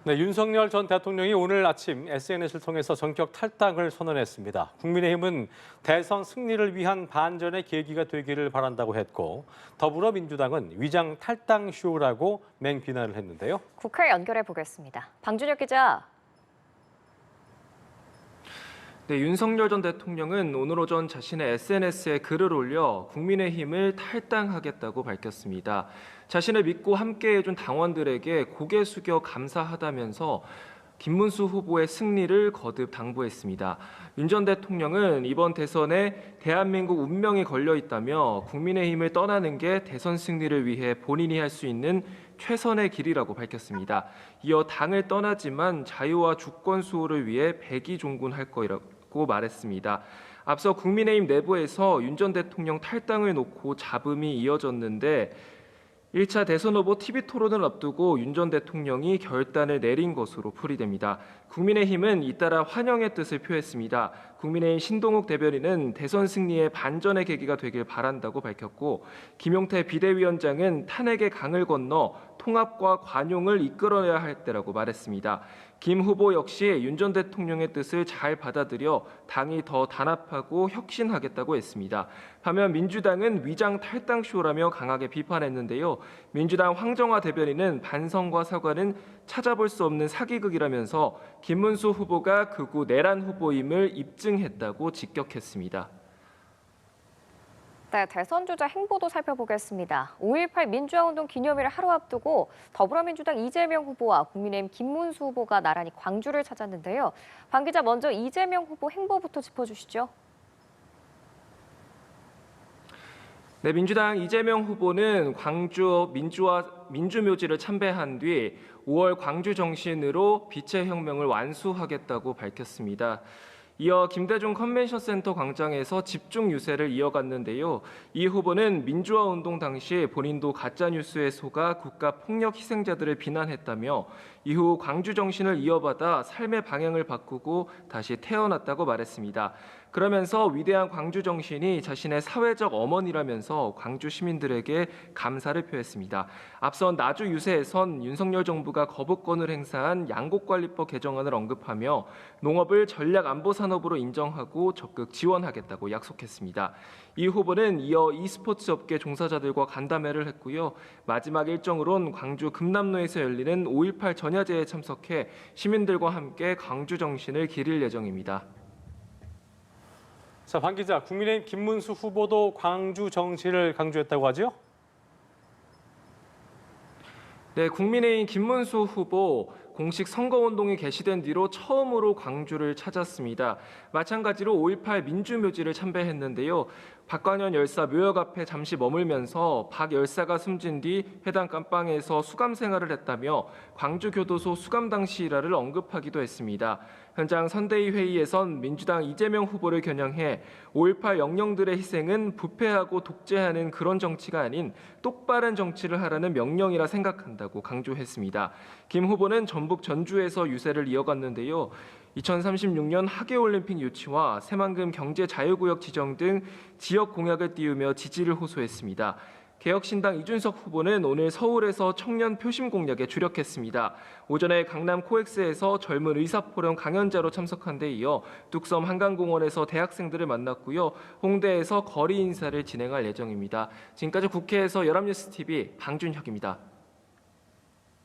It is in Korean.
네, 윤석열 전 대통령이 오늘 아침 SNS를 통해서 전격 탈당을 선언했습니다. 국민의힘은 대선 승리를 위한 반전의 계기가 되기를 바란다고 했고, 더불어민주당은 위장 탈당 쇼라고 맹비난을 했는데요. 국회 연결해 보겠습니다. 방준혁 기자. 네, 윤석열 전 대통령은 오늘 오전 자신의 SNS에 글을 올려 국민의힘을 탈당하겠다고 밝혔습니다. 자신을 믿고 함께해준 당원들에게 고개 숙여 감사하다면서 김문수 후보의 승리를 거듭 당부했습니다. 윤 전 대통령은 이번 대선에 대한민국 운명이 걸려 있다며 국민의힘을 떠나는 게 대선 승리를 위해 본인이 할 수 있는 최선의 길이라고 밝혔습니다. 이어 당을 떠나지만 자유와 주권 수호를 위해 백의종군할 거라고 말했습니다. 앞서 국민의힘 내부에서 윤 전 대통령 탈당을 놓고 잡음이 이어졌는데 1차 대선 후보 TV토론을 앞두고 윤 전 대통령이 결단을 내린 것으로 풀이됩니다. 국민의힘은 잇따라 환영의 뜻을 표했습니다. 국민의힘 신동욱 대변인은 대선 승리의 반전의 계기가 되길 바란다고 밝혔고, 김용태 비대위원장은 탄핵의 강을 건너 통합과 관용을 이끌어내야 할 때라고 말했습니다. 김 후보 역시 윤 전 대통령의 뜻을 잘 받아들여 당이 더 단합하고 혁신하겠다고 했습니다. 반면 민주당은 위장 탈당 쇼라며 강하게 비판했는데요. 민주당 황정화 대변인은 반성과 사과는 찾아볼 수 없는 사기극이라면서 김문수 후보가 극우 내란 후보임을 입증했다고 직격했습니다. 네, 대선 주자 행보도 살펴보겠습니다. 5.18 민주화운동 기념일을 하루 앞두고 더불어민주당 이재명 후보와 국민의힘 김문수 후보가 나란히 광주를 찾았는데요. 방 기자, 먼저 이재명 후보 행보부터 짚어주시죠. 네, 민주당 이재명 후보는 광주 민주묘지를 참배한 뒤 5월 광주 정신으로 빛의 혁명을 완수하겠다고 밝혔습니다. 이어 김대중 컨벤션센터 광장에서 집중 유세를 이어갔는데요. 이 후보는 민주화운동 당시 본인도 가짜뉴스에 속아 국가폭력 희생자들을 비난했다며 이후 광주 정신을 이어받아 삶의 방향을 바꾸고 다시 태어났다고 말했습니다. 그러면서 위대한 광주 정신이 자신의 사회적 어머니라면서 광주 시민들에게 감사를 표했습니다. 앞선 나주 유세에선 윤석열 정부가 거부권을 행사한 양곡관리법 개정안을 언급하며 농업을 전략안보산업으로 인정하고 적극 지원하겠다고 약속했습니다. 이 후보는 이어 e스포츠 업계 종사자들과 간담회를 했고요. 마지막 일정으론 광주 금남로에서 열리는 5.18 전야제에 참석해 시민들과 함께 광주 정신을 기릴 예정입니다. 자, 방 기자, 국민의힘 김문수 후보도 광주 정신을 강조했다고 하죠? 네, 국민의힘 김문수 후보 공식 선거운동이 개시된 뒤로 처음으로 광주를 찾았습니다. 마찬가지로 5.18 민주묘지를 참배했는데요. 박관현 열사 묘역 앞에 잠시 머물면서 박 열사가 숨진 뒤 해당 감방에서 수감 생활을 했다며 광주교도소 수감 당시 일화를 언급하기도 했습니다. 현장 선대위 회의에선 민주당 이재명 후보를 겨냥해 5.18 영령들의 희생은 부패하고 독재하는 그런 정치가 아닌 똑바른 정치를 하라는 명령이라 생각한다고 강조했습니다. 김 후보는 전북 전주에서 유세를 이어갔는데요. 2036년 하계올림픽 유치와 새만금 경제자유구역 지정 등 지역 공약을 띄우며 지지를 호소했습니다. 개혁신당 이준석 후보는 오늘 서울에서 청년 표심 공약에 주력했습니다. 오전에 강남 코엑스에서 젊은 의사포럼 강연자로 참석한 데 이어 뚝섬 한강공원에서 대학생들을 만났고요. 홍대에서 거리 인사를 진행할 예정입니다. 지금까지 국회에서 연합뉴스TV 방준혁입니다.